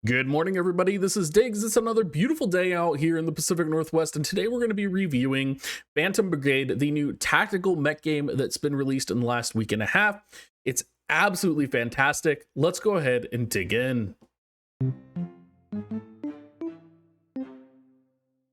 Good morning, everybody. This is Diggs. It's another beautiful day out here in the Pacific Northwest, and today we're going to be reviewing Phantom Brigade, the new tactical mech game that's been released in the last week and a half. It's absolutely fantastic. Let's go ahead and dig in.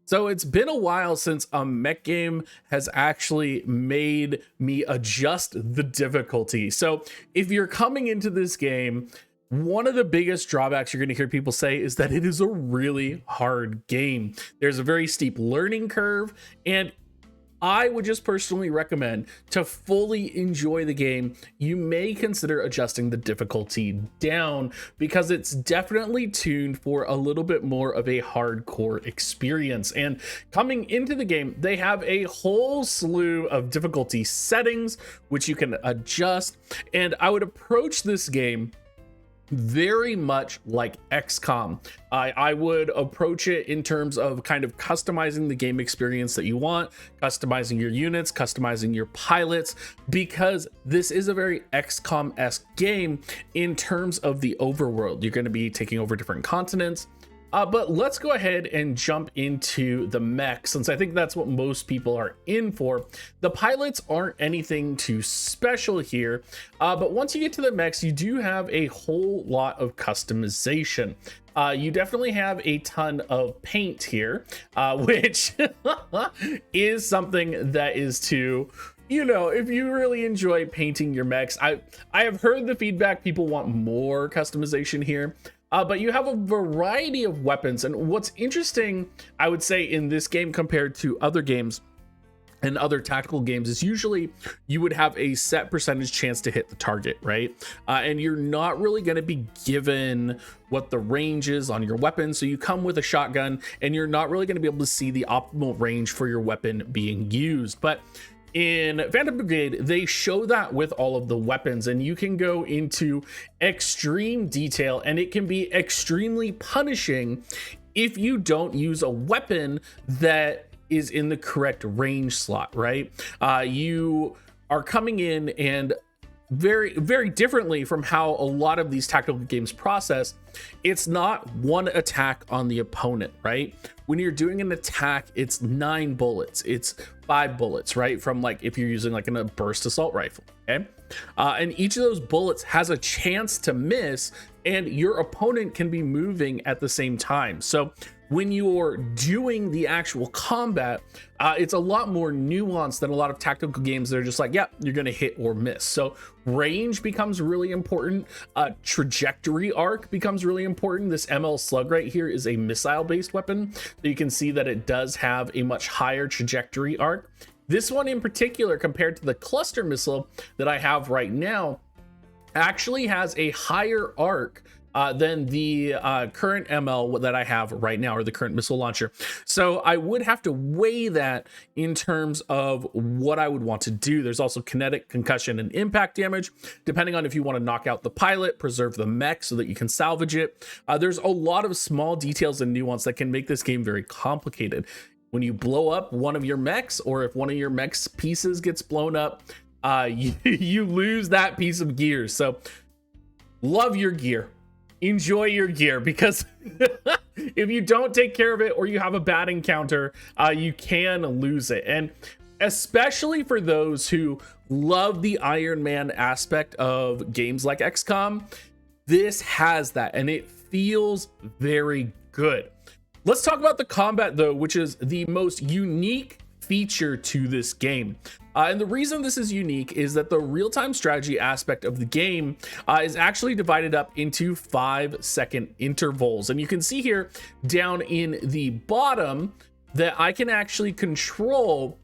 So it's been a while since a mech game has actually made me adjust the difficulty. So if you're coming into this game, one of the biggest drawbacks you're going to hear people say is that it is a really hard game. There's a very steep learning curve, and I would just personally recommend, to fully enjoy the game, you may consider adjusting the difficulty down, because it's definitely tuned for a little bit more of a hardcore experience. And coming into the game, they have a whole slew of difficulty settings which you can adjust, and I would approach this game very much like XCOM. I would approach it in terms of kind of customizing the game experience that you want, customizing your units, customizing your pilots, because this is a very XCOM-esque game in terms of the overworld. You're going to be taking over different continents. But let's go ahead and jump into the mech, since I think that's what most people are in for. The pilots aren't anything too special here, but once you get to the mechs, you do have a whole lot of customization. You definitely have a ton of paint here, which is something that is to... if you really enjoy painting your mechs, I have heard the feedback, people want more customization here. But you have a variety of weapons, and what's interesting, I would say, in this game compared to other games and other tactical games is usually you would have a set percentage chance to hit the target, right? And you're not really going to be given what the range is on your weapon. So you come with a shotgun, and you're not really going to be able to see the optimal range for your weapon being used. But in Phantom Brigade, they show that with all of the weapons, and you can go into extreme detail, and it can be extremely punishing if you don't use a weapon that is in the correct range slot, right? You are coming in, and very differently from how a lot of these tactical games process, it's not one attack on the opponent, right? When you're doing an attack, it's 9 bullets, it's 5 bullets, right? From, like, if you're using like a burst assault rifle, okay? And each of those bullets has a chance to miss, and your opponent can be moving at the same time. So when you're doing the actual combat, it's a lot more nuanced than a lot of tactical games that are just like, yeah, you're gonna hit or miss. So range becomes really important. Trajectory arc becomes really important. This ML slug right here is a missile-based weapon. So you can see that it does have a much higher trajectory arc. This one in particular, compared to the cluster missile that I have right now, actually has a higher arc than the current ML that I have right now, or the current missile launcher. So I would have to weigh that in terms of what I would want to do. There's also kinetic, concussion, and impact damage, depending on if you want to knock out the pilot, preserve the mech so that you can salvage it. There's a lot of small details and nuance that can make this game very complicated. When you blow up one of your mechs, or if one of your mech's pieces gets blown up, you lose that piece of gear. So love your gear. Enjoy your gear, because if you don't take care of it, or you have a bad encounter, you can lose it. And especially for those who love the Iron Man aspect of games like XCOM, this has that, and it feels very good. Let's talk about the combat, though, which is the most unique feature to this game. And the reason this is unique is that the real-time strategy aspect of the game is actually divided up into 5-second intervals. And you can see here down in the bottom that I can actually control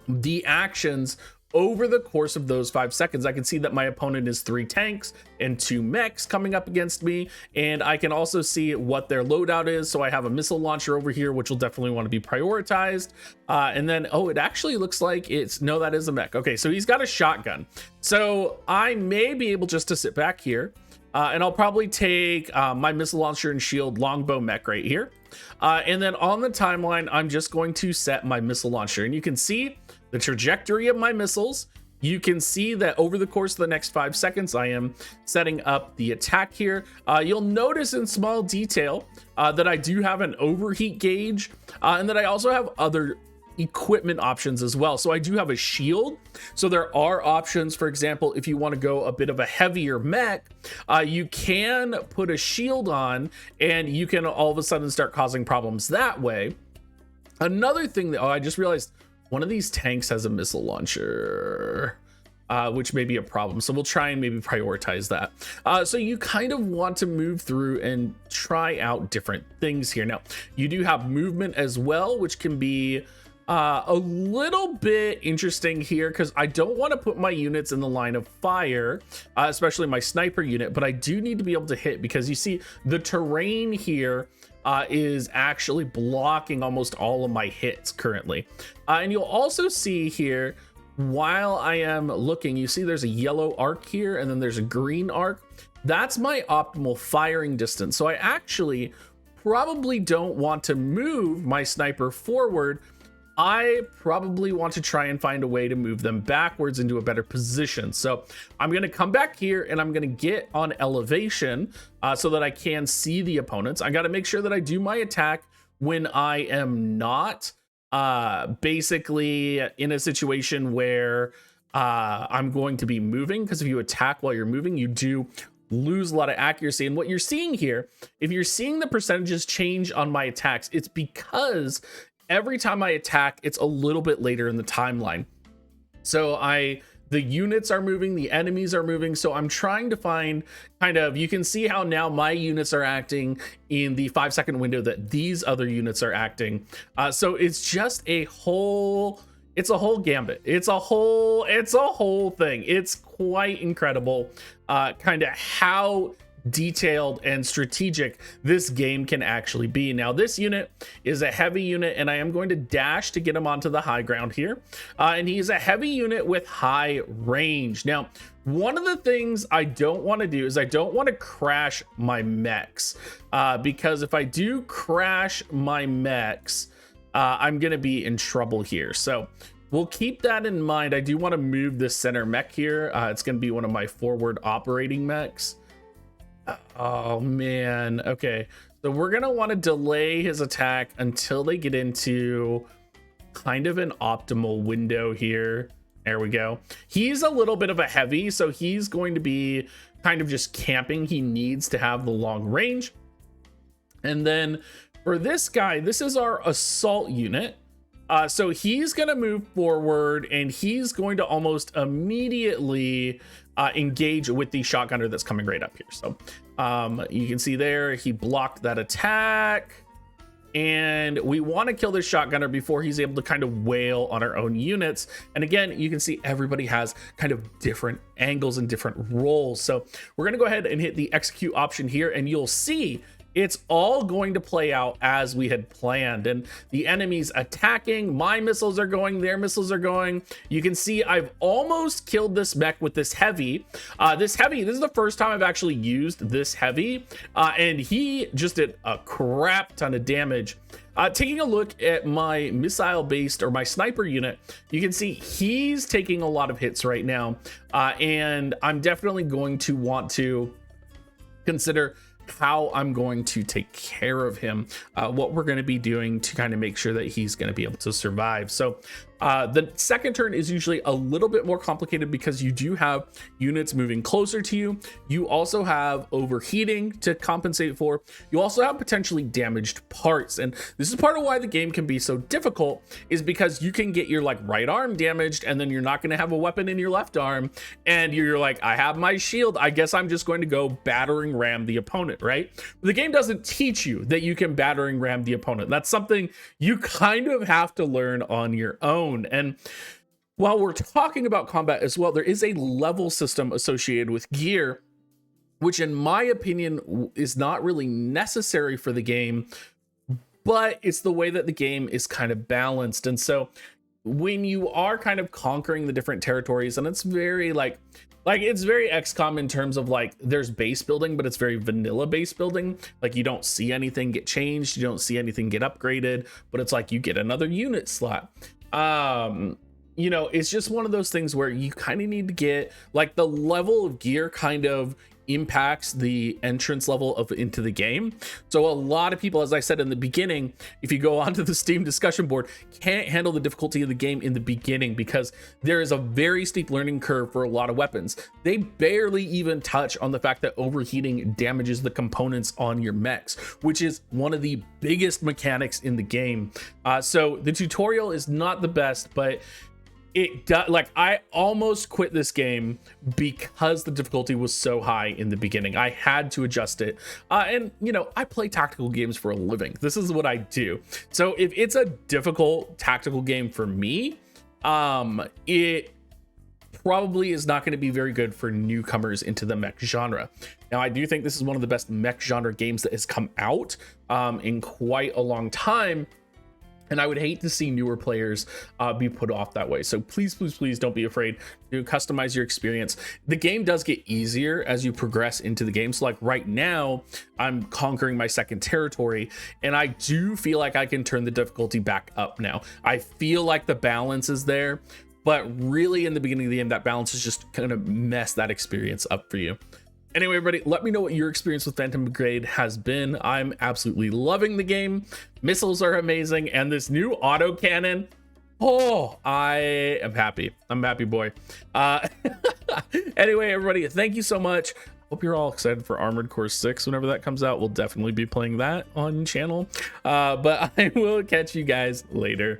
the actions over the course of those 5 seconds. I can see that my opponent is 3 tanks and 2 mechs coming up against me, and I can also see what their loadout is. So I have a missile launcher over here, which will definitely want to be prioritized. And then, oh, it actually looks like no, that is a mech. Okay, so he's got a shotgun. So I may be able just to sit back here, and I'll probably take my missile launcher and shield longbow mech right here. And then on the timeline, I'm just going to set my missile launcher, and you can see the trajectory of my missiles you can see that over the course of the next 5 seconds, I am setting up the attack here. You'll notice in small detail that I do have an overheat gauge, and that I also have other equipment options as well. So I do have a shield. So there are options. For example, if you want to go a bit of a heavier mech, you can put a shield on and you can all of a sudden start causing problems that way. Another thing that, I just realized one of these tanks has a missile launcher, which may be a problem. So we'll try and maybe prioritize that. So you kind of want to move through and try out different things here. Now, you do have movement as well, which can be a little bit interesting here because I don't want to put my units in the line of fire, especially my sniper unit, but I do need to be able to hit because you see the terrain here is actually blocking almost all of my hits currently. And you'll also see here, while I am looking, you see there's a yellow arc here and then there's a green arc. That's my optimal firing distance. So I actually probably don't want to move my sniper forward. I probably want to try and find a way to move them backwards into a better position. So I'm going to come back here and I'm going to get on elevation so that I can see the opponents. I got to make sure that I do my attack when I am not basically in a situation where I'm going to be moving, because if you attack while you're moving, you do lose a lot of accuracy. And what you're seeing here, if you're seeing the percentages change on my attacks, it's because every time I attack, it's a little bit later in the timeline. So the units are moving, the enemies are moving. So I'm trying to find kind of, you can see how now my units are acting in the 5-second window that these other units are acting. So it's just a whole gambit. It's a whole thing. It's quite incredible kind of how detailed and strategic this game can actually be. Now, this unit is a heavy unit, and I am going to dash to get him onto the high ground here. And he's a heavy unit with high range. Now, one of the things I don't want to do is I don't want to crash my mechs, because if I do crash my mechs, I'm going to be in trouble here. So we'll keep that in mind. I do want to move this center mech here. It's going to be one of my forward operating mechs. Oh man. Okay, so we're gonna want to delay his attack until they get into kind of an optimal window here. There we go. He's a little bit of a heavy, so he's going to be kind of just camping. He needs to have the long range. And then for this guy, this is our assault unit. So he's going to move forward and he's going to almost immediately engage with the shotgunner that's coming right up here. So you can see there, he blocked that attack. And we want to kill this shotgunner before he's able to kind of wail on our own units. And again, you can see everybody has kind of different angles and different roles. So we're going to go ahead and hit the execute option here, and you'll see it's all going to play out as we had planned. And the enemy's attacking, my missiles are going, their missiles are going. You can see I've almost killed this mech with this heavy. This is the first time I've actually used this heavy, and he just did a crap ton of damage. Taking a look at my missile based or my sniper unit, you can see he's taking a lot of hits right now, and I'm definitely going to want to consider how I'm going to take care of him, what we're going to be doing to kind of make sure that he's going to be able to survive. So the second turn is usually a little bit more complicated because you do have units moving closer to you. You also have overheating to compensate for. You also have potentially damaged parts. And this is part of why the game can be so difficult, is because you can get your like right arm damaged and then you're not going to have a weapon in your left arm. And you're like, I have my shield. I guess I'm just going to go battering ram the opponent, right? But the game doesn't teach you that you can battering ram the opponent. That's something you kind of have to learn on your own. And while we're talking about combat as well, there is a level system associated with gear, which in my opinion is not really necessary for the game, but it's the way that the game is kind of balanced. And so when you are kind of conquering the different territories, and it's very like it's very XCOM in terms of like there's base building, but it's very vanilla base building. Like you don't see anything get changed, you don't see anything get upgraded, but it's like you get another unit slot. you know, it's just one of those things where you kind of need to get like the level of gear kind of impacts the entrance level of into the game. So a lot of people, as I said in the beginning, if you go onto the Steam discussion board, can't handle the difficulty of the game in the beginning because there is a very steep learning curve for a lot of weapons. They barely even touch on the fact that overheating damages the components on your mechs, which is one of the biggest mechanics in the game. So the tutorial is not the best, but it does, like, I almost quit this game because the difficulty was so high in the beginning. I had to adjust it, and you know, I play tactical games for a living. This is what I do. So if it's a difficult tactical game for me, it probably is not going to be very good for newcomers into the mech genre. Now, I do think this is one of the best mech genre games that has come out in quite a long time. And I would hate to see newer players be put off that way. So please, please, please don't be afraid to customize your experience. The game does get easier as you progress into the game. So like right now, I'm conquering my second territory, and I do feel like I can turn the difficulty back up now. I feel like the balance is there, but really in the beginning of the game, that balance is just kind of mess that experience up for you. Anyway, everybody, let me know what your experience with Phantom Brigade has been. I'm absolutely loving the game. Missiles are amazing, and this new autocannon, oh, I am happy. I'm a happy boy. Anyway, everybody, thank you so much. Hope you're all excited for Armored Core 6 whenever that comes out. We'll definitely be playing that on channel. But I will catch you guys later.